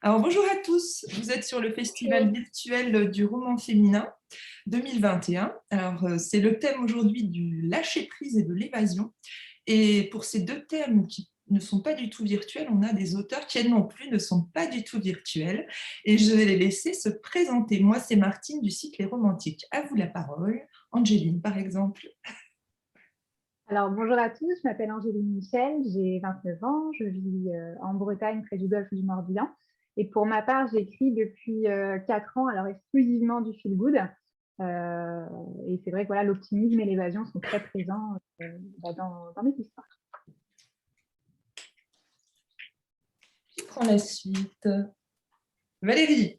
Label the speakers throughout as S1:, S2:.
S1: Alors, bonjour à tous, vous êtes sur le Festival virtuel du roman féminin 2021. Alors, c'est le thème aujourd'hui du lâcher-prise et de l'évasion. Et pour ces deux thèmes qui ne sont pas du tout virtuels, on a des auteurs qui, elles non plus, ne sont pas du tout virtuels. Et je vais les laisser se présenter. Moi, c'est Martine du site Les Romantiques. À vous la parole. Angéline, par exemple.
S2: Alors, bonjour à tous, je m'appelle Angéline Michel, j'ai 29 ans, je vis en Bretagne, près du golfe du Morbihan. Et pour ma part, j'écris depuis 4 ans, alors exclusivement du feel good. Euh, et c'est vrai que voilà, l'optimisme et l'évasion sont très présents dans mes histoires.
S1: Qui prend la suite? Valérie.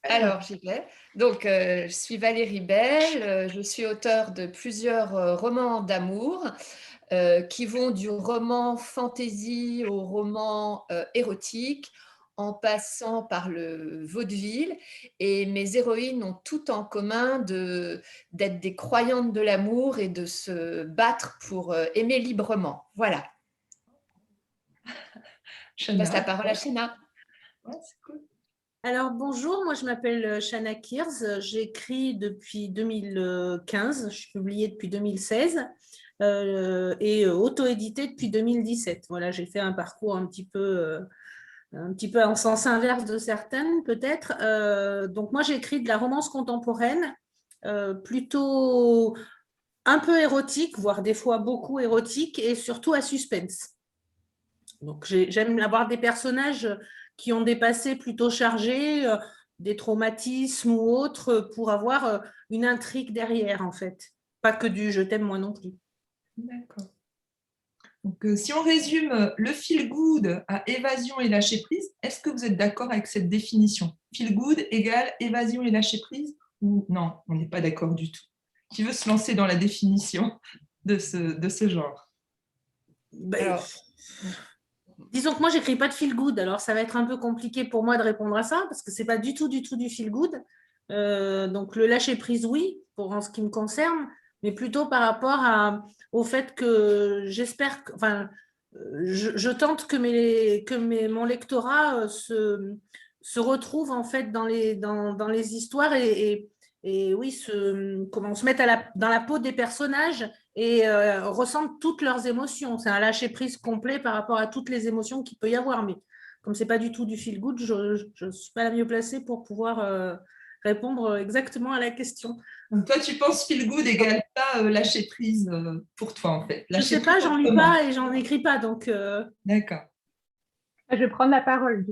S3: Alors, j'y vais. Donc, je suis Valérie Bell, je suis auteure de plusieurs romans d'amour qui vont du roman fantasy au roman érotique, en passant par le vaudeville. Et mes héroïnes ont tout en commun d'être des croyantes de l'amour et de se battre pour aimer librement. Voilà. Je passe la parole à Shana.
S1: Ouais, c'est cool.
S4: Alors bonjour, moi je m'appelle Shana Kirz, j'écris depuis 2015, je suis publiée depuis 2016 et auto-éditée depuis 2017. Voilà, j'ai fait un parcours un petit peu en sens inverse de certaines peut-être. Donc moi j'écris de la romance contemporaine, plutôt un peu érotique, voire des fois beaucoup érotique et surtout à suspense. Donc, j'aime avoir des personnages qui ont des passés plutôt chargés, des traumatismes ou autres, pour avoir une intrigue derrière, en fait. Pas que du « je t'aime moi non plus ».
S1: D'accord. Donc, si on résume le feel good à évasion et lâcher prise, est-ce que vous êtes d'accord avec cette définition? Feel good égale évasion et lâcher prise? Ou non, on n'est pas d'accord du tout? Qui veut se lancer dans la définition de ce genre?
S4: Alors, disons que moi, j'écris pas de feel good, alors ça va être un peu compliqué pour moi de répondre à ça, parce que c'est pas du tout du feel good. Donc, le lâcher prise, oui, en ce qui me concerne, mais plutôt par rapport au fait que j'espère, enfin, je tente que mon lectorat se retrouve en fait dans les histoires et oui, comment se mettre dans la peau des personnages et ressentent toutes leurs émotions. C'est un lâcher-prise complet par rapport à toutes les émotions qu'il peut y avoir. Mais comme ce n'est pas du tout du feel good, je ne suis pas la mieux placée pour pouvoir répondre exactement à la question.
S1: Donc, toi, tu penses feel good égale pas lâcher prise pour toi, en fait?
S4: Je ne sais pas, j'en lis pas et j'en écris pas. Donc
S1: D'accord.
S2: Je vais prendre la parole.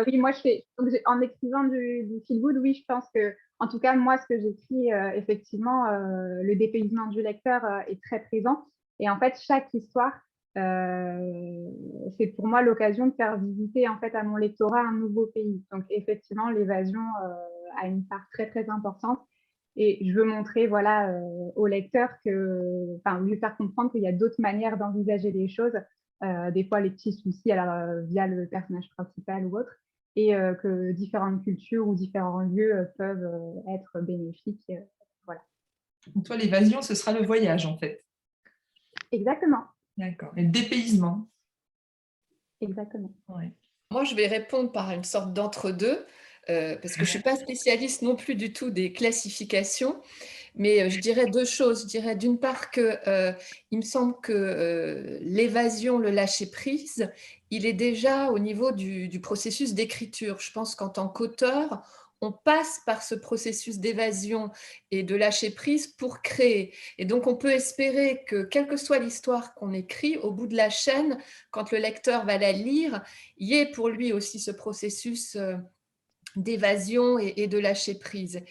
S2: Oui, moi, en écrivant du feel good, oui, je pense que, en tout cas, moi, ce que j'écris, effectivement, le dépaysement du lecteur est très présent. Et en fait, chaque histoire, c'est pour moi l'occasion de faire visiter en fait à mon lectorat un nouveau pays. Donc, effectivement, l'évasion a une part très, très importante. Et je veux montrer voilà, au lecteur lui faire comprendre qu'il y a d'autres manières d'envisager les choses. Des fois les petits soucis alors, via le personnage principal ou autre, et que différentes cultures ou différents lieux peuvent être bénéfiques. Voilà.
S1: Donc, toi, l'évasion, ce sera le voyage, en fait.
S2: Exactement.
S1: D'accord. Et le dépaysement.
S2: Exactement.
S1: Ouais.
S3: Moi, je vais répondre par une sorte d'entre-deux, parce que je ne suis pas spécialiste non plus du tout des classifications. Mais je dirais deux choses. Je dirais d'une part que il me semble que l'évasion, le lâcher-prise, il est déjà au niveau du processus d'écriture. Je pense qu'en tant qu'auteur, on passe par ce processus d'évasion et de lâcher-prise pour créer. Et donc, on peut espérer que, quelle que soit l'histoire qu'on écrit, au bout de la chaîne, quand le lecteur va la lire, il y ait pour lui aussi ce processus d'évasion et de lâcher prise.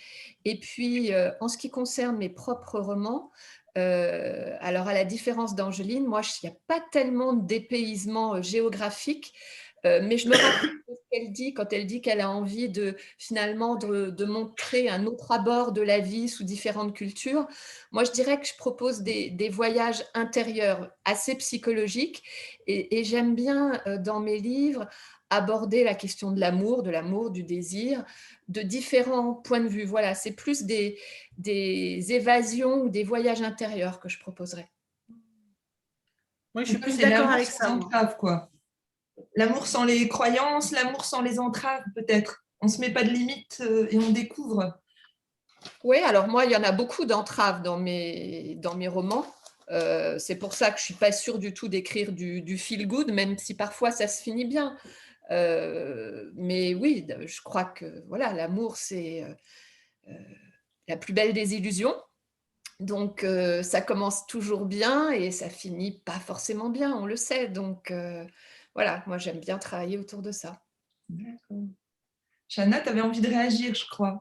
S3: Et puis, en ce qui concerne mes propres romans, alors à la différence d'Angéline, moi, il n'y a pas tellement de dépaysement géographique, mais je me rappelle de ce qu'elle dit quand elle dit qu'elle a envie finalement de montrer un autre abord de la vie sous différentes cultures. Moi, je dirais que je propose des voyages intérieurs assez psychologiques et j'aime bien dans mes livres aborder la question de l'amour, du désir, de différents points de vue. Voilà, c'est plus des évasions ou des voyages intérieurs que je proposerais.
S4: Oui, je suis plus d'accord avec ça.
S1: Grave, quoi. L'amour sans les croyances, l'amour sans les entraves, peut-être. On ne se met pas de limites et on découvre.
S3: Oui, alors moi, il y en a beaucoup d'entraves dans mes romans. C'est pour ça que je ne suis pas sûre du tout d'écrire du feel good, même si parfois ça se finit bien. Mais oui, je crois que voilà, l'amour, c'est la plus belle des illusions. Donc, ça commence toujours bien et ça finit pas forcément bien, on le sait. Donc, voilà, moi, j'aime bien travailler autour de ça.
S1: D'accord. Chana, tu avais envie de réagir, je crois.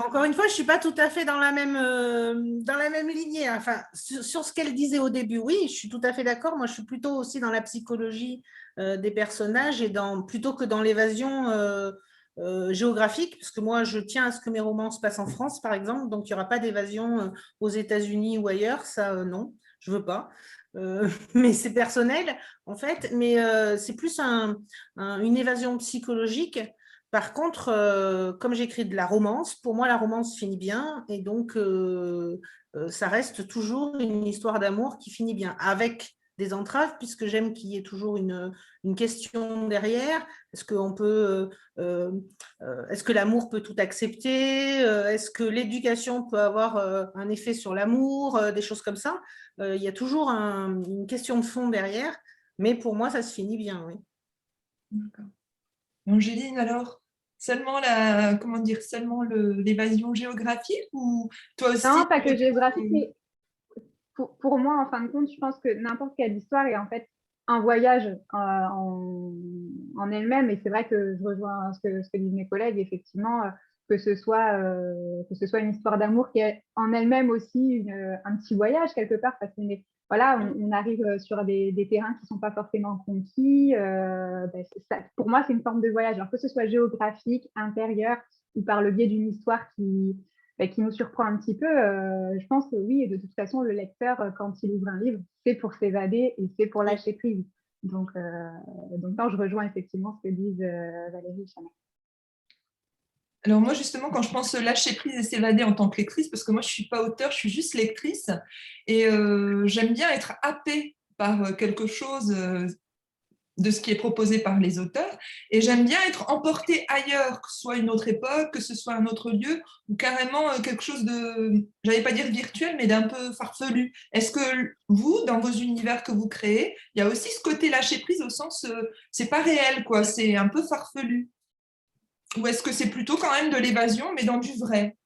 S4: Encore une fois, je ne suis pas tout à fait dans dans la même lignée. Enfin, sur ce qu'elle disait au début, oui, je suis tout à fait d'accord. Moi, je suis plutôt aussi dans la psychologie des personnages et plutôt que dans l'évasion géographique, parce que moi, je tiens à ce que mes romans se passent en France, par exemple. Donc, il n'y aura pas d'évasion aux États-Unis ou ailleurs. Ça, non, je ne veux pas. Mais c'est personnel, en fait. Mais c'est plus une évasion psychologique. Par contre, comme j'écris de la romance, pour moi, la romance finit bien et donc ça reste toujours une histoire d'amour qui finit bien, avec des entraves, puisque j'aime qu'il y ait toujours une question derrière. Est-ce qu'on peut, est-ce que l'amour peut tout accepter? Est-ce que l'éducation peut avoir un effet sur l'amour? Des choses comme ça. Il y a toujours une question de fond derrière, mais pour moi, ça se finit bien, oui.
S1: D'accord. Angéline, alors, seulement comment dire, seulement l'évasion géographique ou toi aussi
S2: Non, pas que géographique, mais pour moi, en fin de compte, je pense que n'importe quelle histoire est en fait un voyage en elle-même. Et c'est vrai que je rejoins ce que disent mes collègues, effectivement, que ce soit une histoire d'amour qui est en elle-même aussi un petit voyage quelque part, parce qu'on voilà, on arrive sur des terrains qui ne sont pas forcément conquis. Pour moi, c'est une forme de voyage. Alors que ce soit géographique, intérieur, ou par le biais d'une histoire qui nous surprend un petit peu, je pense que oui, et de toute façon, le lecteur, quand il ouvre un livre, c'est pour s'évader et c'est pour lâcher prise. Donc non, je rejoins effectivement ce que disent Valérie et Chana.
S1: Alors moi, justement, quand je pense lâcher prise et s'évader en tant que lectrice, parce que moi, je ne suis pas auteure, je suis juste lectrice, et j'aime bien être happée par quelque chose de ce qui est proposé par les auteurs, et j'aime bien être emportée ailleurs, que ce soit une autre époque, que ce soit un autre lieu, ou carrément quelque chose de, j'allais pas dire virtuel, mais d'un peu farfelu. Est-ce que vous, dans vos univers que vous créez, il y a aussi ce côté lâcher prise au sens, c'est pas réel, quoi, c'est un peu farfelu? Ou est-ce que c'est plutôt quand même de l'évasion, mais dans du vrai,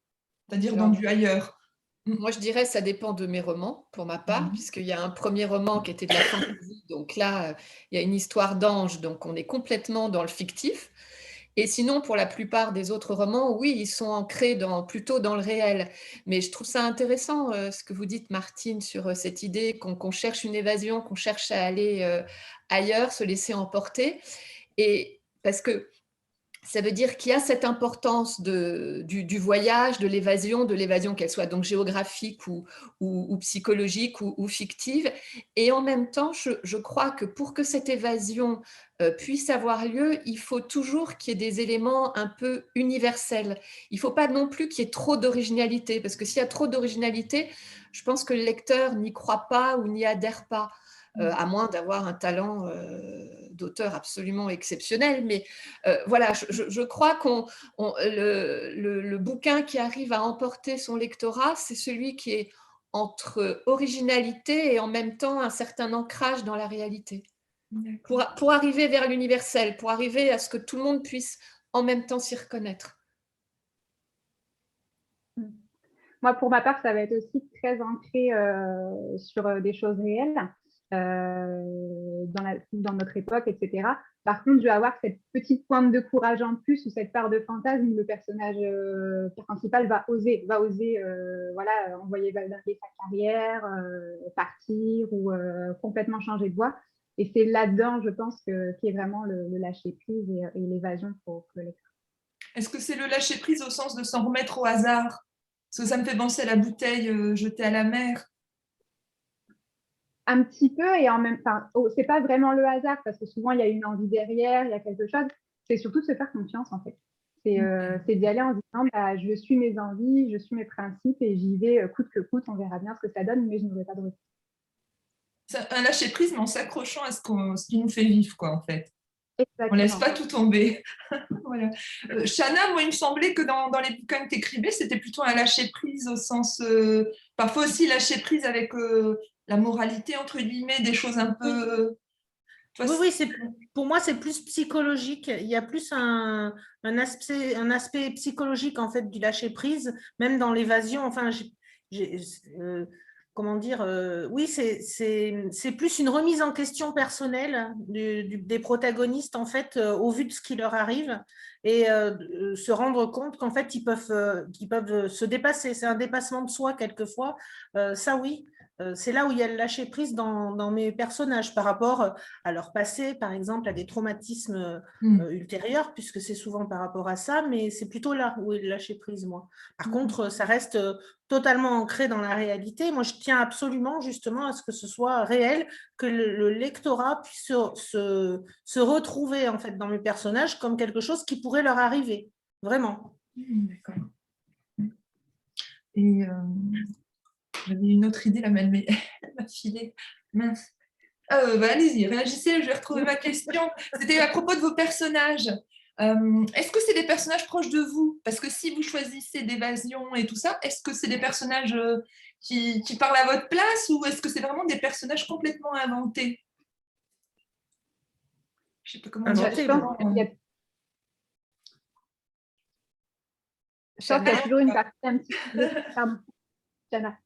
S1: c'est-à-dire dans
S3: Alors,
S1: du ailleurs?
S3: moi, je dirais que ça dépend de mes romans, pour ma part, puisqu'il y a un premier roman qui était de la fantasy. Donc là, il y a une histoire d'ange, donc on est complètement dans le fictif. Et sinon, pour la plupart des autres romans, oui, ils sont ancrés plutôt dans le réel. Mais je trouve ça intéressant, ce que vous dites, Martine, sur cette idée qu'on cherche une évasion, qu'on cherche à aller ailleurs, se laisser emporter. Et parce que ça veut dire qu'il y a cette importance du voyage, de l'évasion qu'elle soit donc géographique ou psychologique ou fictive. Et en même temps, je crois que pour que cette évasion puisse avoir lieu, il faut toujours qu'il y ait des éléments un peu universels. Il ne faut pas non plus qu'il y ait trop d'originalité, parce que s'il y a trop d'originalité, je pense que le lecteur n'y croit pas ou n'y adhère pas. À moins d'avoir un talent d'auteur absolument exceptionnel. Mais voilà, je crois le bouquin qui arrive à emporter son lectorat, c'est celui qui est entre originalité et en même temps un certain ancrage dans la réalité. Pour arriver vers l'universel, pour arriver à ce que tout le monde puisse en même temps s'y reconnaître.
S2: Moi, pour ma part, ça va être aussi très ancré sur des choses réelles dans notre époque, etc. Par contre, je vais avoir cette petite pointe de courage en plus ou cette part de fantasme où le personnage principal va oser voilà, envoyer valider sa carrière, partir ou complètement changer de voie. Et c'est là-dedans, je pense, qui est vraiment le lâcher-prise et l'évasion pour le lecteur.
S1: Est-ce que c'est le lâcher prise au sens de s'en remettre au hasard? Parce que ça me fait penser à la bouteille jetée à la mer.
S2: Un petit peu et en même temps, c'est pas vraiment le hasard parce que souvent il y a une envie derrière, il y a quelque chose. C'est surtout de se faire confiance en fait. C'est d'y aller en disant je suis mes envies, je suis mes principes et j'y vais coûte que coûte, on verra bien ce que ça donne, mais je n'aurai pas de refus.
S1: C'est un lâcher-prise, mais en s'accrochant à ce qui nous fait vivre, quoi, en fait.
S2: Exactement.
S1: On ne laisse pas tout tomber. Voilà. Chana, moi, il me semblait que dans les bouquins que tu écrivais, c'était plutôt un lâcher-prise au sens… parfois aussi lâcher-prise avec la moralité, entre guillemets, des choses un peu…
S4: Oui, pour moi, c'est plus psychologique. Il y a plus un aspect psychologique, en fait, du lâcher-prise, même dans l'évasion. Enfin, comment dire, oui, c'est plus une remise en question personnelle des protagonistes, en fait, au vu de ce qui leur arrive, et se rendre compte qu'en fait, qu'ils peuvent se dépasser. C'est un dépassement de soi, quelquefois. Ça, oui. C'est là où il y a le lâcher-prise dans mes personnages par rapport à leur passé, par exemple, à des traumatismes ultérieurs, puisque c'est souvent par rapport à ça, mais c'est plutôt là où est le lâcher-prise, moi. Par contre, ça reste totalement ancré dans la réalité. Moi, je tiens absolument, justement, à ce que ce soit réel, que le lectorat puisse se retrouver, en fait, dans mes personnages comme quelque chose qui pourrait leur arriver, vraiment.
S1: D'accord. Et j'avais une autre idée, là, mais elle m'a filé. Mince. Allez-y, réagissez, je vais retrouver ma question. C'était à propos de vos personnages. Est-ce que c'est des personnages proches de vous? Parce que si vous choisissez d'évasion et tout ça, est-ce que c'est des personnages qui parlent à votre place ou est-ce que c'est vraiment des personnages complètement inventés? Je ne sais pas comment dire.
S2: Je pense qu'il y a toujours une partie un petit peu… Pardon, Chana.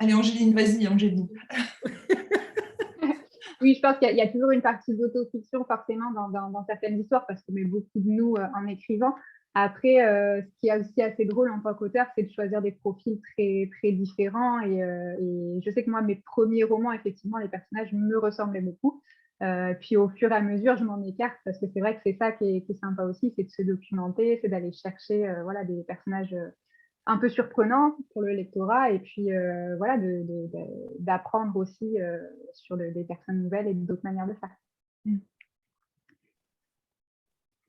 S1: Allez, Angéline, vas-y, Angéline.
S2: Oui, je pense qu'il y a toujours une partie d'autofiction forcément dans certaines histoires parce qu'on met beaucoup de nous en écrivant. Après, ce qui est aussi assez drôle en tant qu'auteur, c'est de choisir des profils très, très différents. Et je sais que moi, mes premiers romans, effectivement, les personnages me ressemblaient beaucoup. Puis au fur et à mesure, je m'en écarte parce que c'est vrai que c'est ça qui est sympa aussi, c'est de se documenter, c'est d'aller chercher voilà, des personnages un peu surprenants pour le lectorat et puis voilà, d'apprendre aussi sur des personnes nouvelles et d'autres manières de faire.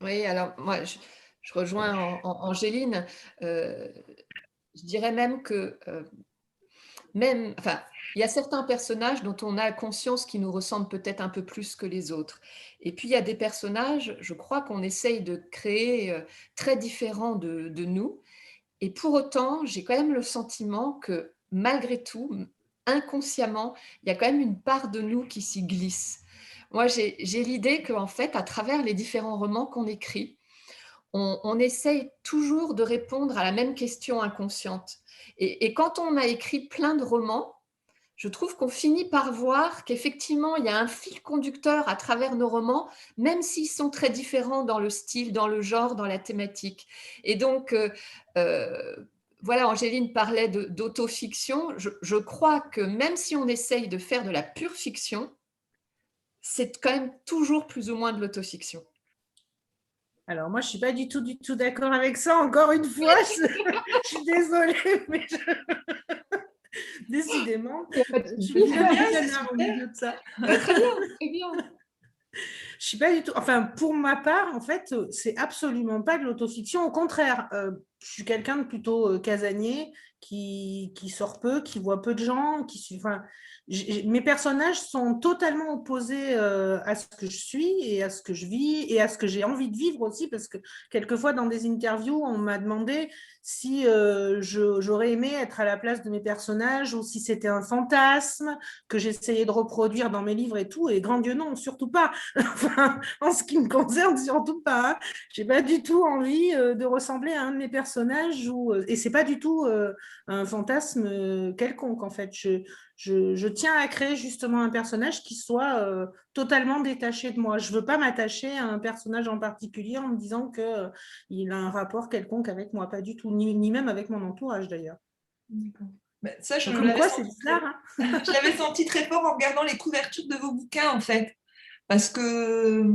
S3: Oui, alors moi, je rejoins Angéline. Je dirais même que enfin, il y a certains personnages dont on a conscience qui nous ressemblent peut-être un peu plus que les autres. Et puis, il y a des personnages, je crois qu'on essaye de créer très différents de nous. Et pour autant, j'ai quand même le sentiment que malgré tout, inconsciemment, il y a quand même une part de nous qui s'y glisse. Moi, j'ai l'idée qu'en fait, à travers les différents romans qu'on écrit, on essaye toujours de répondre à la même question inconsciente. Et quand on a écrit plein de romans, je trouve qu'on finit par voir qu'effectivement, il y a un fil conducteur à travers nos romans, même s'ils sont très différents dans le style, dans le genre, dans la thématique. Et donc, voilà, Angéline parlait d'autofiction. Je crois que même si on essaye de faire de la pure fiction, c'est quand même toujours plus ou moins de l'autofiction.
S4: Alors, moi, je ne suis pas du tout d'accord avec ça. Encore une fois, je suis désolée, mais décidément, je suis bien au milieu de ça.
S3: Très bien, très bien.
S4: Je suis pas du tout… Enfin, pour ma part, en fait, c'est absolument pas de l'autofiction. Au contraire, je suis quelqu'un de plutôt casanier, qui sort peu, qui voit peu de gens, enfin, mes personnages sont totalement opposés à ce que je suis et à ce que je vis et à ce que j'ai envie de vivre aussi, parce que quelquefois dans des interviews, on m'a demandé si j'aurais aimé être à la place de mes personnages ou si c'était un fantasme que j'essayais de reproduire dans mes livres et tout, et grand Dieu non, surtout pas. Enfin, en ce qui me concerne, surtout pas. J'ai pas du tout envie de ressembler à un de mes personnages et c'est pas du tout un fantasme quelconque en fait. Je tiens à créer justement un personnage qui soit totalement détaché de moi. Je veux pas m'attacher à un personnage en particulier en me disant qu'il a un rapport quelconque avec moi, pas du tout, ni même avec mon entourage d'ailleurs.
S1: Ben, ça, je
S4: l'avais
S1: senti très fort en regardant les couvertures de vos bouquins en fait. Parce que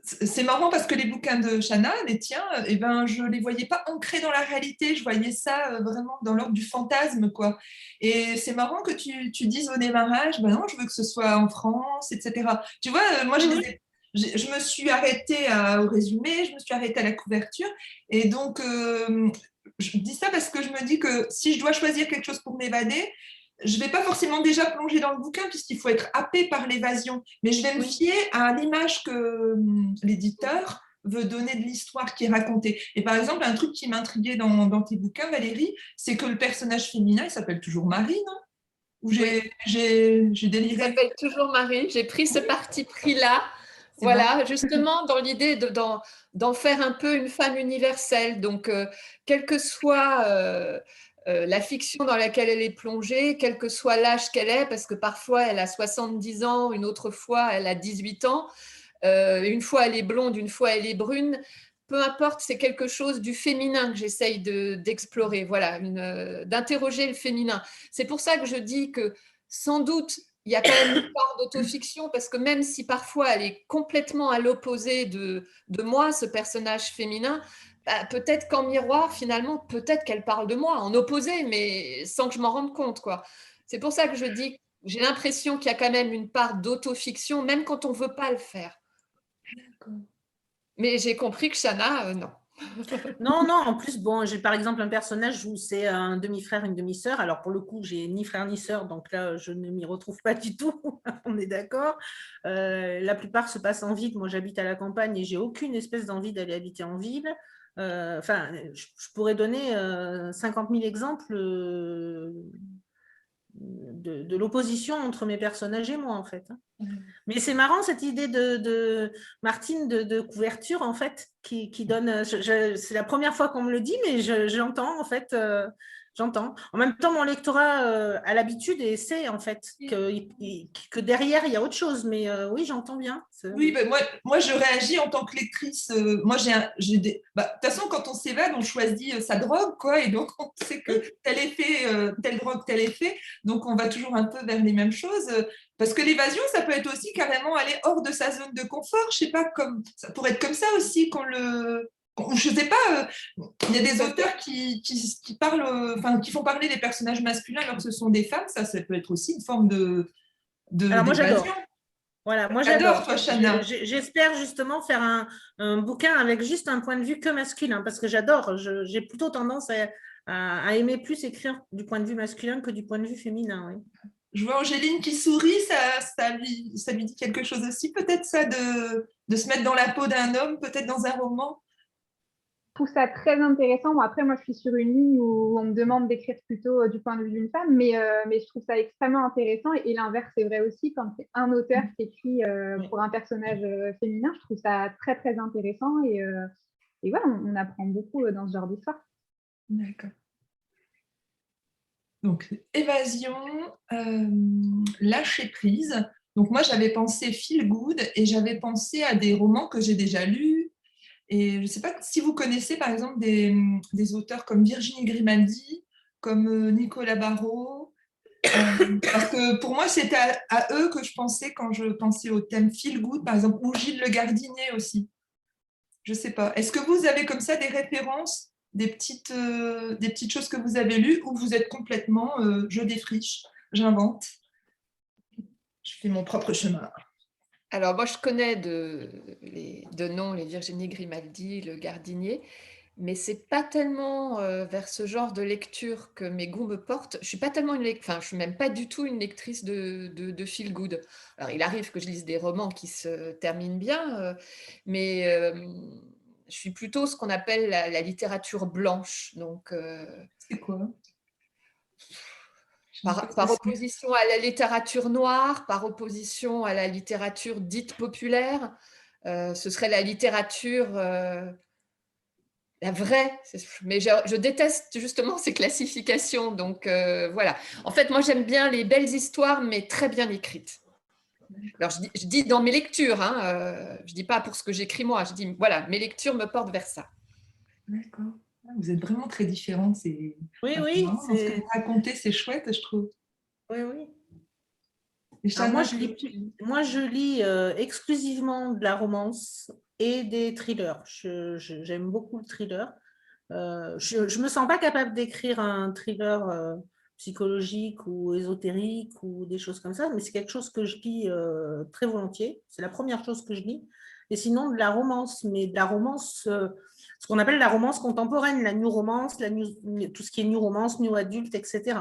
S1: c'est marrant parce que les bouquins de Chana, les tiens, eh ben, je ne les voyais pas ancrés dans la réalité, je voyais ça vraiment dans l'ordre du fantasme, quoi. Et c'est marrant que tu dises au démarrage, ben non, je veux que ce soit en France, etc. Tu vois, moi, je me suis arrêtée au résumé, je me suis arrêtée à la couverture, et donc, je dis ça parce que je me dis que si je dois choisir quelque chose pour m'évader, je ne vais pas forcément déjà plonger dans le bouquin puisqu'il faut être happé par l'évasion, mais je vais me fier à l'image que l'éditeur veut donner de l'histoire qui est racontée. Et par exemple, un truc qui m'intriguait dans tes bouquins, Valérie, c'est que le personnage féminin, il s'appelle toujours Marine, hein, où j'ai déliré.
S3: Il s'appelle toujours Marie. J'ai pris ce parti pris-là. Voilà, justement dans l'idée d'en faire un peu une femme universelle. Donc, quelle que soit la fiction dans laquelle elle est plongée, quel que soit l'âge qu'elle est, parce que parfois elle a 70 ans, une autre fois elle a 18 ans, une fois elle est blonde, une fois elle est brune, peu importe, c'est quelque chose du féminin que j'essaye d'explorer, voilà, d'interroger le féminin. C'est pour ça que je dis que sans doute, il y a quand même une part d'autofiction, parce que même si parfois elle est complètement à l'opposé de moi, ce personnage féminin, bah, peut-être qu'en miroir, finalement, peut-être qu'elle parle de moi, en opposé, mais sans que je m'en rende compte, quoi. C'est pour ça que je dis, j'ai l'impression qu'il y a quand même une part d'autofiction, même quand on ne veut pas le faire. Mais j'ai compris que Chana, non.
S4: Non, non, en plus, bon, j'ai par exemple un personnage où c'est un demi-frère, une demi-sœur. Alors, pour le coup, j'ai ni frère ni sœur, donc là, je ne m'y retrouve pas du tout. On est d'accord. La plupart se passent en ville. Moi, j'habite à la campagne et j'ai aucune espèce d'envie d'aller habiter en ville. Enfin, je pourrais donner 50 000 exemples de l'opposition entre mes personnages et moi, en fait. Mais c'est marrant cette idée de Martine de couverture, en fait, qui donne. C'est la première fois qu'on me le dit, mais j'entends, en fait. J'entends. En même temps, mon lectorat a l'habitude et sait, en fait, que derrière, il y a autre chose. Mais oui, j'entends bien.
S1: Oui, ben moi, je réagis en tant que lectrice. Moi, j'ai des. De toute façon, quand on s'évade, on choisit sa drogue, quoi. Et donc, on sait que tel effet, telle drogue, tel effet. Donc, on va toujours un peu vers les mêmes choses. Parce que l'évasion, ça peut être aussi carrément aller hors de sa zone de confort. Je sais pas, ça pourrait être comme ça aussi qu'on le. Je sais pas, il y a des auteurs qui parlent, enfin, qui font parler des personnages masculins alors que ce sont des femmes. Ça peut être aussi une forme
S4: Alors, moi, j'adore.
S1: d'évasion.
S4: Voilà, moi
S1: J'adore,
S4: j'adore.
S1: toi, Chana.
S4: J'espère justement faire un bouquin avec juste un point de vue que masculin, parce que j'adore. J'ai plutôt tendance à aimer plus écrire du point de vue masculin que du point de vue féminin. Oui.
S1: Je vois Angéline qui sourit, ça lui dit quelque chose aussi, peut-être ça, de se mettre dans la peau d'un homme, peut-être dans un roman.
S2: Je trouve ça très intéressant. Bon, après, moi, je suis sur une ligne où on me demande d'écrire plutôt du point de vue d'une femme, mais je trouve ça extrêmement intéressant. Et l'inverse, c'est vrai aussi, quand c'est un auteur qui écrit pour un personnage féminin, je trouve ça très, très intéressant. Et voilà, on apprend beaucoup dans ce genre d'histoire.
S1: D'accord. Donc, évasion, lâcher prise. Donc, moi, j'avais pensé feel good et j'avais pensé à des romans que j'ai déjà lus. Et je ne sais pas si vous connaissez, par exemple, des auteurs comme Virginie Grimaldi, comme Nicolas Barrault. Parce que pour moi, c'était à eux que je pensais quand je pensais au thème feel good, par exemple, ou Gilles Le Gardinier aussi. Je ne sais pas. Est-ce que vous avez comme ça des références, des petites choses que vous avez lues, ou vous êtes complètement je défriche, j'invente, je fais mon propre chemin?
S3: Alors, moi, je connais de nom les Virginie Grimaldi, Le Gardinier, mais c'est pas tellement vers ce genre de lecture que mes goûts me portent. Je suis pas tellement enfin, je suis même pas du tout une lectrice de feel good. Alors, il arrive que je lise des romans qui se terminent bien, mais je suis plutôt ce qu'on appelle la littérature blanche. Donc,
S1: c'est quoi?
S3: Par opposition à la littérature noire, par opposition à la littérature dite populaire, ce serait la littérature, la vraie. Mais je déteste justement ces classifications. Donc voilà. En fait, moi j'aime bien les belles histoires, mais très bien écrites. Alors je dis dans mes lectures, hein, je ne dis pas pour ce que j'écris moi, je dis voilà, mes lectures me portent vers ça.
S1: D'accord. Vous êtes vraiment très différentes.
S4: Oui, oui.
S1: Ce que vous racontez, c'est chouette, je trouve.
S4: Oui, oui.
S1: Alors
S4: moi, je lis exclusivement de la romance et des thrillers. J'aime beaucoup le thriller. Je ne me sens pas capable d'écrire un thriller psychologique ou ésotérique ou des choses comme ça, mais c'est quelque chose que je lis très volontiers. C'est la première chose que je lis. Et sinon, de la romance, mais de la romance, ce qu'on appelle la romance contemporaine, la new romance, tout ce qui est new romance, new adulte, etc.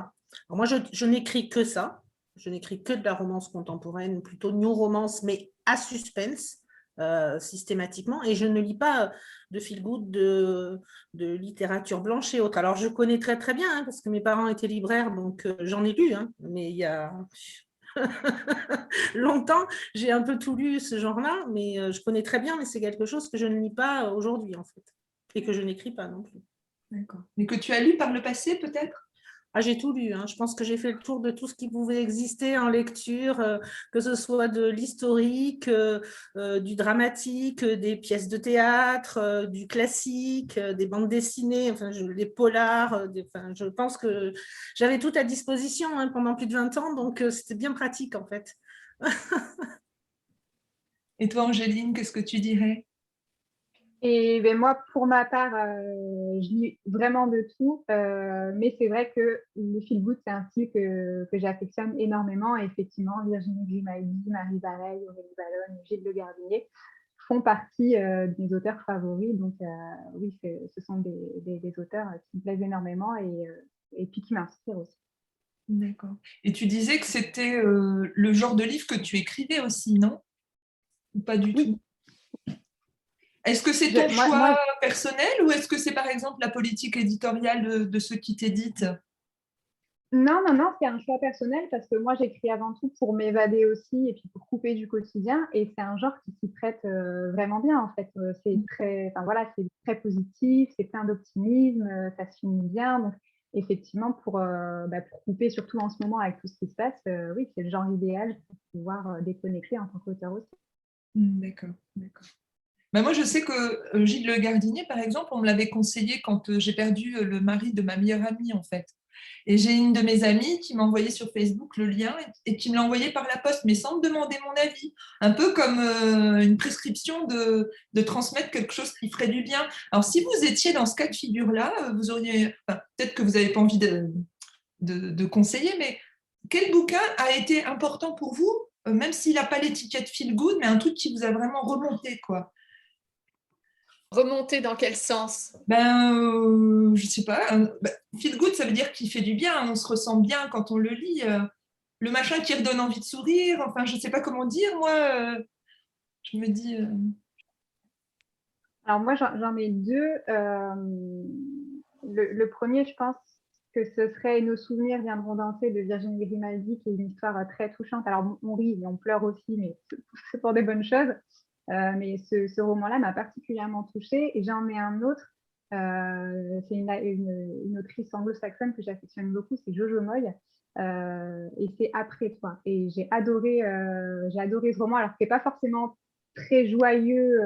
S4: Alors moi, je n'écris que ça. Je n'écris que de la romance contemporaine, plutôt new romance, mais à suspense, systématiquement. Et je ne lis pas de feel-good, de littérature blanche et autres. Alors, je connais très, très bien, hein, parce que mes parents étaient libraires, donc j'en ai lu. Hein, mais il y a longtemps, j'ai un peu tout lu ce genre-là, mais je connais très bien, mais c'est quelque chose que je ne lis pas aujourd'hui, en fait. Et que je n'écris pas non plus.
S1: D'accord. Mais que tu as lu par le passé, peut-être?
S4: Ah, j'ai tout lu, hein. Je pense que j'ai fait le tour de tout ce qui pouvait exister en lecture, que ce soit de l'historique, du dramatique, des pièces de théâtre, du classique, des bandes dessinées, enfin, des polars. Enfin, je pense que j'avais tout à disposition, hein, pendant plus de 20 ans, donc c'était bien pratique en fait.
S1: Et toi, Angéline, qu'est-ce que tu dirais?
S2: Et ben moi, pour ma part, je lis vraiment de tout, mais c'est vrai que le feel good, c'est un style que j'affectionne énormément. Et effectivement, Virginie Grimaldi, Marie Bareil, Aurélie Ballon, Gilles Le Gardinier font partie de mes auteurs favoris. Donc oui, ce sont des auteurs qui me plaisent énormément et puis qui m'inspirent aussi.
S1: D'accord. Et tu disais que c'était le genre de livre que tu écrivais aussi, non? Ou pas du tout?
S2: Oui,
S1: Est-ce que c'est ton choix
S2: moi,
S1: personnel ou est-ce que c'est par exemple la politique éditoriale de ceux qui t'éditent?
S2: non, non, non, c'est un choix personnel parce que moi, j'écris avant tout pour m'évader aussi et puis pour couper du quotidien. Et c'est un genre qui s'y prête vraiment bien, en fait. C'est très, enfin, voilà, c'est très positif, c'est plein d'optimisme, ça se finit bien. Donc, effectivement, pour couper, surtout en ce moment avec tout ce qui se passe, oui, c'est le genre idéal pour pouvoir déconnecter en tant qu'auteur aussi.
S1: D'accord, d'accord. Bah, moi, je sais que Gilles Le Gardinier, par exemple, on me l'avait conseillé quand j'ai perdu le mari de ma meilleure amie, en fait. Et j'ai une de mes amies qui m'a envoyé sur Facebook le lien et qui me l'a envoyé par la poste, mais sans me demander mon avis. Un peu comme une prescription de transmettre quelque chose qui ferait du bien. Alors, si vous étiez dans ce cas de figure-là, vous auriez, enfin, peut-être que vous n'avez pas envie de conseiller, mais quel bouquin a été important pour vous, même s'il n'a pas l'étiquette feel good, mais un truc qui vous a vraiment remonté, quoi?
S3: Remonter dans quel sens?
S1: Je sais pas. Feel good, ça veut dire qu'il fait du bien. On se ressent bien quand on le lit. Le machin qui redonne envie de sourire. Enfin, je sais pas comment dire. Moi, je me dis.
S2: Alors moi, j'en ai deux. Le premier, je pense que ce serait Nos souvenirs viendront danser de Virginie Grimaldi, qui est une histoire très touchante. Alors on rit et on pleure aussi, mais c'est pour des bonnes choses. Mais ce roman-là m'a particulièrement touchée. Et j'en ai un autre. C'est une autrice anglo-saxonne que j'affectionne beaucoup, c'est Jojo Moy. Et c'est Après toi. Et j'ai adoré ce roman. Alors, c'est pas forcément très joyeux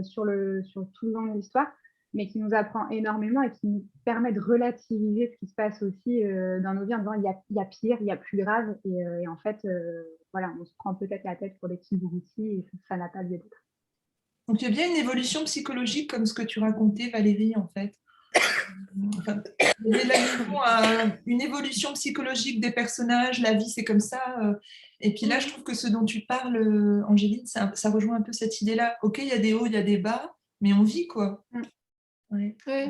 S2: sur tout le long de l'histoire, mais qui nous apprend énormément et qui nous permet de relativiser ce qui se passe aussi dans nos vies en disant il y a pire, il y a plus grave. Et en fait, voilà, on se prend peut-être la tête pour des petits broutilles et ça n'a pas lieu d'être.
S1: Donc, il y a bien une évolution psychologique comme ce que tu racontais, Valérie, en fait. Enfin, il y a une évolution psychologique des personnages. La vie, c'est comme ça. Et puis là, je trouve que ce dont tu parles, Angéline, ça rejoint un peu cette idée-là. OK, il y a des hauts, il y a des bas, mais on vit, quoi. Ouais.
S3: Ouais.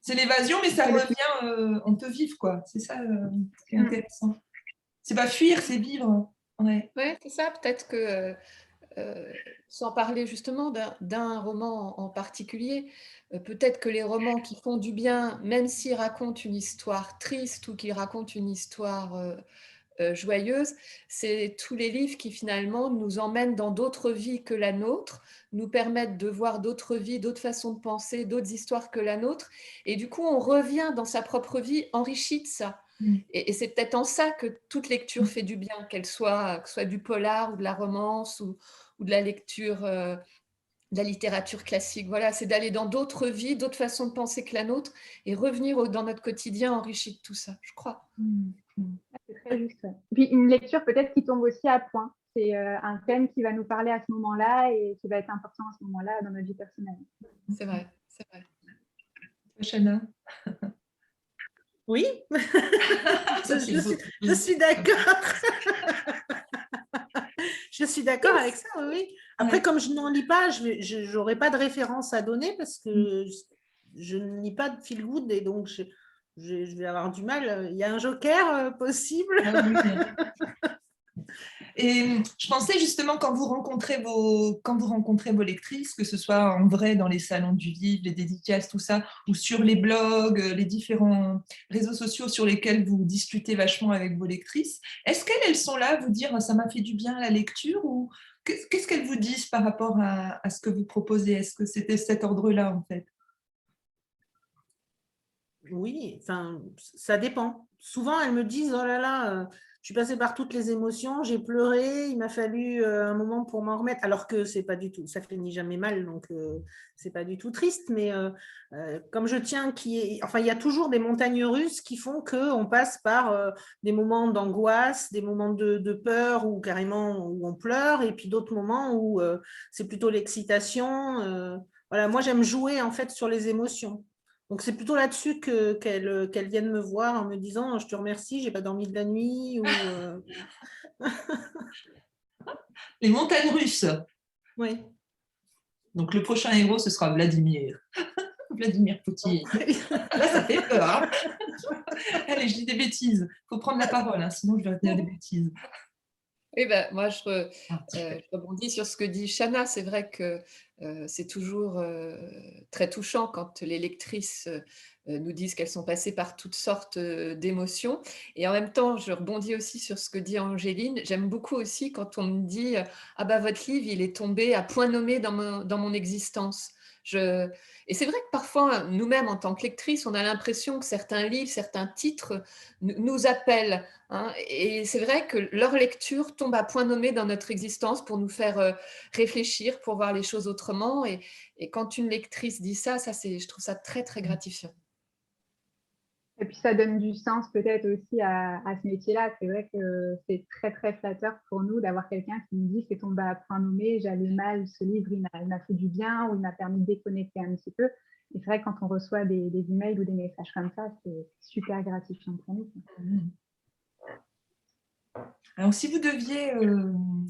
S1: C'est l'évasion, mais ça revient, on peut vivre, quoi. C'est ça qui est intéressant. C'est pas fuir, c'est vivre. Ouais.
S3: Ouais, c'est ça. Peut-être que, sans parler justement d'un roman en particulier, peut-être que les romans qui font du bien, même s'ils racontent une histoire triste ou qu'ils racontent une histoire joyeuse, c'est tous les livres qui finalement nous emmènent dans d'autres vies que la nôtre, nous permettent de voir d'autres vies, d'autres façons de penser, d'autres histoires que la nôtre. Et du coup, on revient dans sa propre vie enrichi de ça. Et c'est peut-être en ça que toute lecture fait du bien, que ce soit du polar ou de la romance ou de la lecture, de la littérature classique. Voilà, c'est d'aller dans d'autres vies, d'autres façons de penser que la nôtre et revenir dans notre quotidien enrichi de tout ça, je crois.
S2: C'est très juste. Ouais. Puis une lecture peut-être qui tombe aussi à point. C'est un thème qui va nous parler à ce moment-là et qui va être important à ce moment-là dans notre vie personnelle.
S3: C'est vrai, c'est vrai.
S1: Chana.
S4: Oui, je suis d'accord. Je suis d'accord avec ça, oui. Après, comme je n'en lis pas, je n'aurai pas de référence à donner parce que je ne lis pas de feel good et donc je vais avoir du mal. Il y a un joker possible?
S1: Ah oui. Et je pensais justement quand vous rencontrez vos lectrices, que ce soit en vrai dans les salons du livre, les dédicaces, tout ça, ou sur les blogs, les différents réseaux sociaux sur lesquels vous discutez vachement avec vos lectrices, est-ce qu'elles sont là à vous dire ça m'a fait du bien la lecture, ou qu'est-ce qu'elles vous disent par rapport à ce que vous proposez? Est-ce que c'était cet ordre-là en fait?
S4: Oui, enfin, ça dépend. Souvent, elles me disent, oh là là, je suis passée par toutes les émotions, j'ai pleuré, il m'a fallu un moment pour m'en remettre, alors que c'est pas du tout, ça finit jamais mal, donc c'est pas du tout triste, mais comme je tiens, enfin, il y a toujours des montagnes russes qui font qu'on passe par des moments d'angoisse, des moments de peur, ou carrément où on pleure, et puis d'autres moments où c'est plutôt l'excitation. Voilà, moi, j'aime jouer en fait sur les émotions. Donc, c'est plutôt là-dessus qu'elles viennent me voir en me disant « Je te remercie, j'ai pas dormi de la nuit » ou
S1: Les montagnes russes.
S4: Oui.
S1: Donc le prochain héros, ce sera Vladimir. Vladimir Poutine. Là, ça fait peur. Hein. Allez, je dis des bêtises. Il faut prendre la parole, hein, sinon je vais dire des bêtises.
S3: Oui, ben, moi, je rebondis sur ce que dit Chana. C'est vrai que c'est toujours très touchant quand les lectrices nous disent qu'elles sont passées par toutes sortes d'émotions. Et en même temps, je rebondis aussi sur ce que dit Angéline. J'aime beaucoup aussi quand on me dit « Ah bah, votre livre, il est tombé à point nommé dans mon existence ». Et c'est vrai que parfois, nous-mêmes, en tant que lectrices, on a l'impression que certains livres, certains titres nous appellent. Hein, et c'est vrai que leur lecture tombe à point nommé dans notre existence pour nous faire réfléchir, pour voir les choses autrement. Et quand une lectrice dit ça, je trouve ça très, très gratifiant.
S2: Et puis, ça donne du sens peut-être aussi à ce métier-là. C'est vrai que c'est très, très flatteur pour nous d'avoir quelqu'un qui nous dit « c'est tombé à point nommé, j'allais mal, ce livre, il m'a fait du bien ou il m'a permis de déconnecter un petit peu ». Et c'est vrai que quand on reçoit des emails ou des messages comme ça, c'est super gratifiant pour nous.
S1: Alors, si vous deviez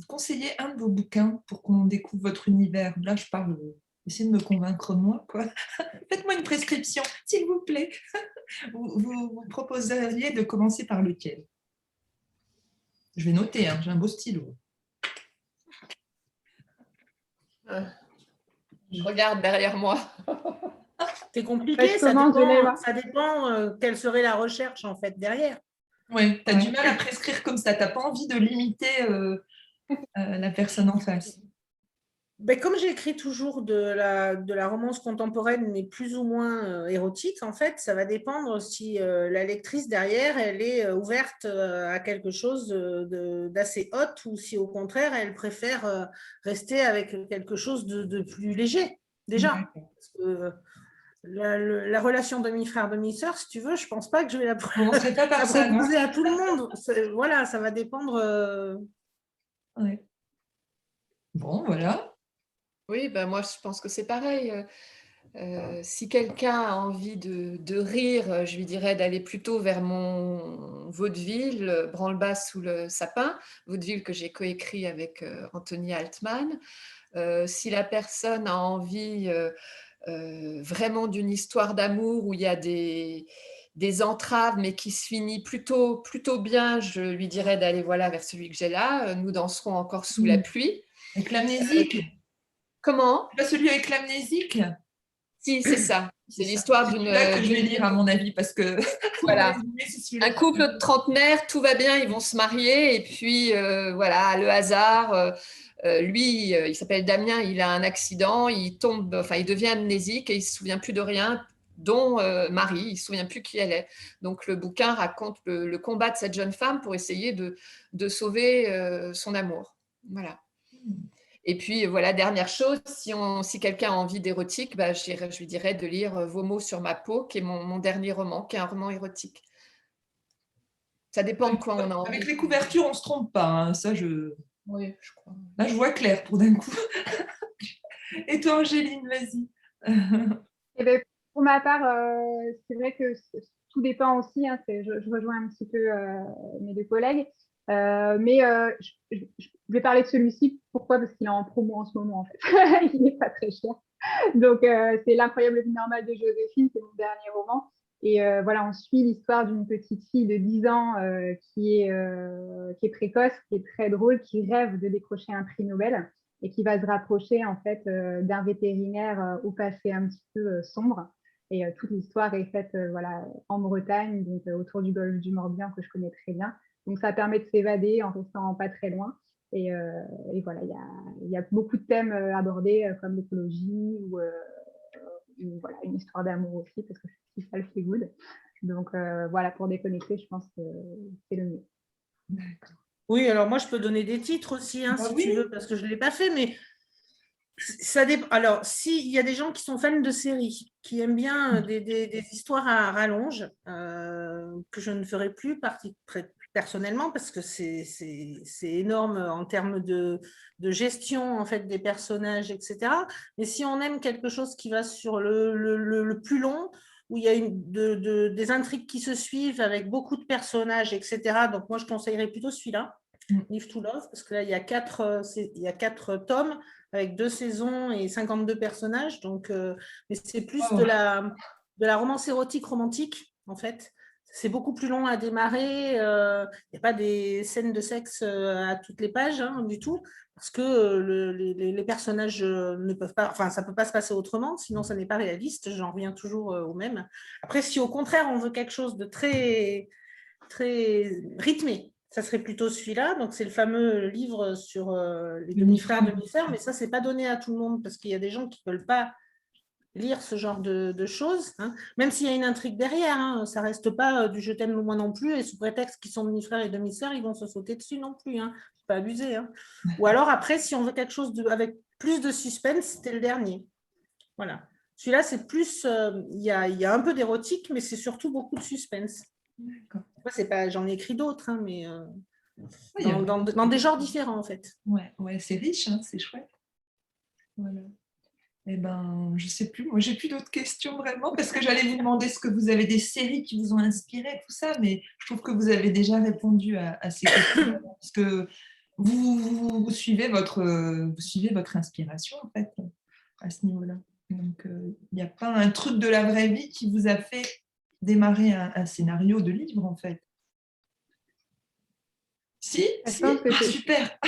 S1: conseiller un de vos bouquins pour qu'on découvre votre univers, là, je parle, essayez de me convaincre moi, quoi. Faites-moi une prescription, s'il vous plaît. Vous proposeriez de commencer par lequel? Je vais noter, hein, j'ai un beau stylo.
S3: Je regarde derrière moi.
S4: C'est compliqué, ça dépend quelle serait la recherche en fait derrière.
S1: Oui, tu as du mal à prescrire comme ça, tu n'as pas envie de limiter la personne en face.
S4: Ben, comme j'écris toujours de la romance contemporaine, mais plus ou moins érotique, en fait, ça va dépendre si la lectrice derrière, elle est ouverte à quelque chose d'assez hot ou si au contraire, elle préfère rester avec quelque chose de plus léger, déjà. Parce que, la relation demi-frère, demi-sœur, si tu veux, je ne pense pas que je vais la proposer à tout le monde. Voilà, ça va dépendre.
S1: Ouais. Bon, voilà.
S3: Oui, ben moi, je pense que c'est pareil. Si quelqu'un a envie de rire, je lui dirais d'aller plutôt vers mon vaudeville, Branle-bas sous le sapin, vaudeville que j'ai coécrit avec Anthony Altman. Si la personne a envie vraiment d'une histoire d'amour où il y a des entraves, mais qui se finit plutôt bien, je lui dirais d'aller vers celui que j'ai là. Nous danserons encore sous la pluie.
S1: Avec l'amnésique.
S3: Comment?
S1: Pas celui avec l'amnésique?
S3: Si, c'est ça. C'est l'histoire d'une...
S1: C'est celui-là que je vais lire, à mon avis, parce que...
S3: Voilà. Un couple de trentenaires, tout va bien, ils vont se marier, et puis, voilà, le hasard... lui, il s'appelle Damien, il a un accident, il devient amnésique et il ne se souvient plus de rien, dont Marie, il ne se souvient plus qui elle est. Donc le bouquin raconte le combat de cette jeune femme pour essayer de sauver son amour. Voilà. Et puis voilà, dernière chose, si quelqu'un a envie d'érotique, je lui dirais de lire Vos mots sur ma peau, qui est mon dernier roman, qui est un roman érotique. Ça dépend de quoi on a envie.
S1: Avec les couvertures, on ne se trompe pas. Hein. Ça,
S3: Oui, je crois.
S1: Là, je vois clair pour d'un coup. Et toi, Angéline, vas-y.
S2: Eh bien, pour ma part, c'est vrai que tout dépend aussi. Hein, je rejoins un petit peu mes deux collègues. Mais je vais parler de celui-ci. Pourquoi? Parce qu'il est en promo en ce moment, en fait. Il n'est pas très cher. Donc, c'est L'incroyable vie normale de Joséphine. C'est mon dernier roman. Et voilà, on suit l'histoire d'une petite fille de 10 ans qui est précoce, qui est très drôle, qui rêve de décrocher un prix Nobel et qui va se rapprocher en fait d'un vétérinaire au passé un petit peu sombre. Et toute l'histoire est faite voilà, en Bretagne, donc autour du golfe du Morbihan que je connais très bien. Donc ça permet de s'évader en restant pas très loin. Et voilà, il y a beaucoup de thèmes abordés comme l'écologie ou voilà, une histoire d'amour aussi, parce que c'est ça le feel good. Donc voilà, pour déconnecter, je pense que c'est le mieux.
S1: D'accord.
S4: Oui, alors moi, je peux donner des titres aussi, hein, si tu veux, parce que je ne l'ai pas fait, mais ça dépend. Alors, s'il y a des gens qui sont fans de séries, qui aiment bien des histoires à rallonge, que je ne ferai plus personnellement, parce que c'est énorme en termes de gestion en fait, des personnages, etc. Mais si on aime quelque chose qui va sur le plus long, où il y a des intrigues qui se suivent avec beaucoup de personnages, etc. Donc, moi, je conseillerais plutôt celui-là, Live to Love, parce que là, il y a 4 tomes avec 2 saisons et 52 personnages. Donc, mais c'est plus de la romance érotique romantique, en fait. C'est beaucoup plus long à démarrer. Il n'y a pas des scènes de sexe à toutes les pages, hein, du tout, parce que les personnages ne peuvent pas, enfin, ça ne peut pas se passer autrement, sinon ça n'est pas réaliste. J'en reviens toujours au même. Après, si au contraire, on veut quelque chose de très, très rythmé, ça serait plutôt celui-là. Donc, c'est le fameux livre sur les demi-frères, demi-sœurs, mais ça, c'est pas donné à tout le monde parce qu'il y a des gens qui ne veulent pas lire ce genre de choses, hein. Même s'il y a une intrigue derrière, hein, ça ne reste pas du je t'aime moi non plus, et sous prétexte qu'ils sont demi-frères et demi-sœurs, ils vont se sauter dessus non plus, hein. Faut pas abuser, hein. Ou alors après, si on veut quelque chose avec plus de suspense, c'était le dernier. Voilà. Celui-là, c'est plus, il y a un peu d'érotique, mais c'est surtout beaucoup de suspense. J'en ai écrit d'autres, hein, mais dans des genres différents, en fait.
S1: Ouais, c'est riche, hein, c'est chouette. Voilà. Eh ben, je ne sais plus. Moi, j'ai plus d'autres questions vraiment, parce que j'allais vous demander ce que vous avez des séries qui vous ont inspiré, tout ça, mais je trouve que vous avez déjà répondu à ces questions, parce que vous suivez votre inspiration, en fait, à ce niveau-là. Donc, il n'y a pas un truc de la vraie vie qui vous a fait démarrer un scénario de livre, en fait. Si, super.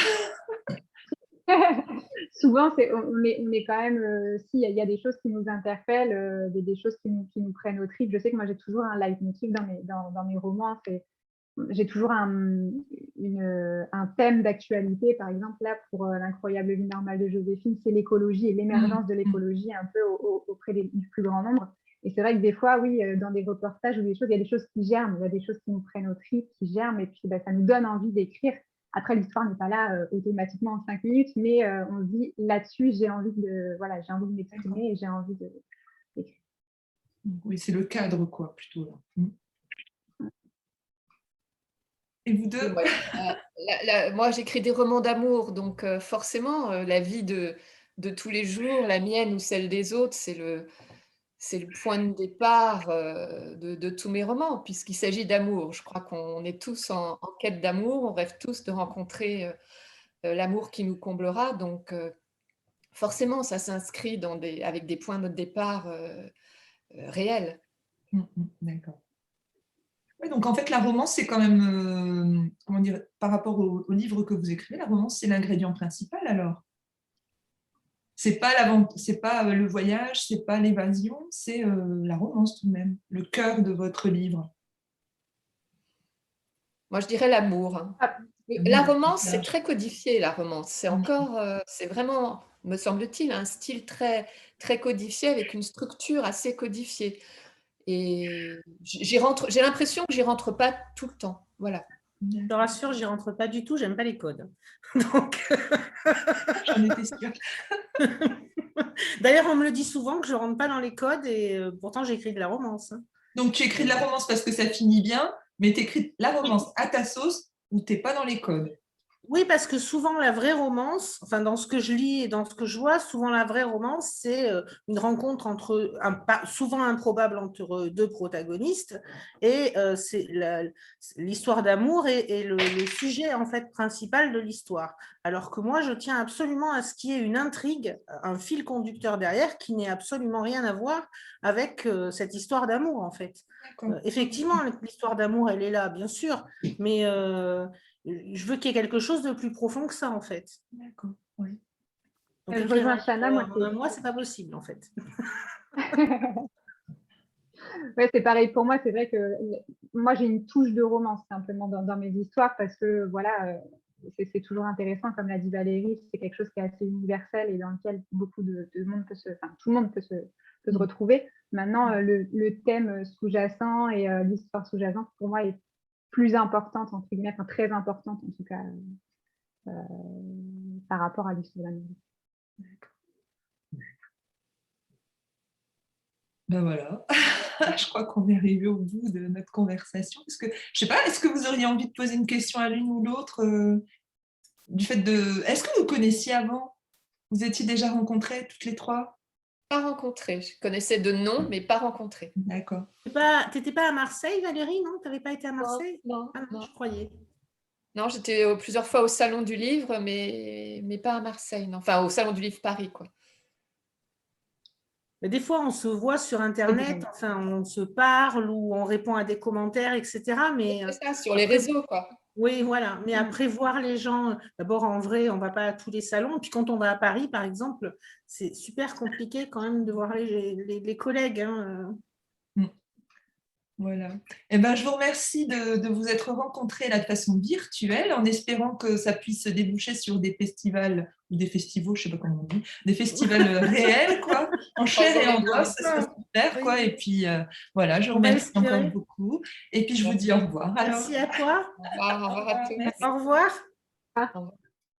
S2: Souvent, on est quand même, si, il y a des choses qui nous interpellent, des choses qui nous prennent au trip. Je sais que moi, j'ai toujours un leitmotiv dans mes romans. J'ai toujours un thème d'actualité. Par exemple, là, pour L'incroyable vie normale de Joséphine, c'est l'écologie et l'émergence de l'écologie un peu auprès du plus grand nombre. Et c'est vrai que des fois, oui, dans des reportages ou des choses, il y a des choses qui germent, il y a des choses qui nous prennent au trip, qui germent, et puis ça nous donne envie d'écrire. Après, l'histoire n'est pas là automatiquement en 5 minutes, mais on se dit là-dessus, j'ai envie de m'exprimer et j'ai envie d'écrire.
S1: Oui, c'est le cadre, quoi, plutôt. Là. Et vous deux?
S3: Moi, j'écris des romans d'amour, donc forcément, la vie de tous les jours, la mienne ou celle des autres, c'est le point de départ de tous mes romans, puisqu'il s'agit d'amour. Je crois qu'on est tous en quête d'amour, on rêve tous de rencontrer l'amour qui nous comblera. Donc, forcément, ça s'inscrit avec des points de départ réels.
S1: D'accord. Oui, donc, en fait, la romance, c'est quand même, comment dire, par rapport au livre que vous écrivez, la romance, c'est l'ingrédient principal, alors? C'est pas le voyage, c'est pas l'évasion, c'est la romance tout de même, le cœur de votre livre.
S3: Moi, je dirais l'amour. La romance, c'est très codifié, la romance. C'est encore, c'est vraiment, me semble-t-il, un style très, très codifié avec une structure assez codifiée. Et j'ai l'impression que j'y rentre pas tout le temps. Voilà.
S4: Je te rassure, j'y rentre pas du tout, j'aime pas les codes. Donc...
S1: J'en étais sûre.
S4: D'ailleurs, on me le dit souvent que je rentre pas dans les codes et pourtant j'écris de la romance.
S1: Donc tu écris de la romance parce que ça finit bien, mais tu écris la romance à ta sauce où tu n'es pas dans les codes.
S4: Oui, parce que souvent la vraie romance, enfin dans ce que je lis et dans ce que je vois, souvent la vraie romance, c'est une rencontre entre, souvent improbable entre deux protagonistes, et c'est l'histoire d'amour est le sujet en fait principal de l'histoire. Alors que moi, je tiens absolument à ce qu'il y ait une intrigue, un fil conducteur derrière qui n'ait absolument rien à voir avec cette histoire d'amour en fait. Effectivement, l'histoire d'amour, elle est là, bien sûr, mais je veux qu'il y ait quelque chose de plus profond que ça, en fait.
S1: D'accord, oui.
S4: Donc,
S2: je
S4: écrire
S2: rejoins
S4: un
S2: Chana,
S4: livre
S2: moi,
S4: en un mois, c'est pas possible, en fait.
S2: Ouais, c'est pareil pour moi. C'est vrai que moi, j'ai une touche de romance simplement dans mes histoires parce que voilà, c'est toujours intéressant, comme l'a dit Valérie, c'est quelque chose qui est assez universel et dans lequel beaucoup de monde tout le monde peut se retrouver. Maintenant, le thème sous-jacent et l'histoire sous-jacente, pour moi, est plus importante, entre guillemets, enfin, très importante en tout cas, par rapport à l'histoire d'amour.
S1: Ben voilà, je crois qu'on est arrivé au bout de notre conversation. Parce que, je sais pas, est-ce que vous auriez envie de poser une question à l'une ou l'autre du fait de... Est-ce que vous connaissiez avant? Vous étiez déjà rencontrées toutes les trois?
S3: Pas rencontré. Je connaissais de nom, mais pas rencontré.
S1: D'accord.
S4: T'étais pas à Marseille, Valérie, non? T'avais pas été à Marseille?
S3: Non,
S4: Ah non,
S3: non.
S4: je croyais.
S3: Non, j'étais plusieurs fois au Salon du Livre, mais pas à Marseille, non. Enfin, au Salon du Livre Paris, quoi.
S4: Mais des fois, on se voit sur Internet, enfin, on se parle ou on répond à des commentaires, etc. Mais
S3: C'est ça, sur les réseaux, quoi.
S4: oui, voilà. Mais après, voir les gens, d'abord en vrai, on ne va pas à tous les salons. Et puis quand on va à Paris, par exemple, c'est super compliqué quand même de voir les collègues. Hein.
S1: Voilà. Eh ben, je vous remercie de vous être rencontrés là, de façon virtuelle, en espérant que ça puisse déboucher sur des festivals ou des festivals, je ne sais pas comment on dit, des festivals réels, quoi, en chair et en os, ça serait super, quoi. Et puis voilà, je vous remercie encore beaucoup. Et puis je vous dis au revoir.
S4: Merci à toi.
S3: Au revoir à tous.
S4: Au revoir.
S3: Au revoir.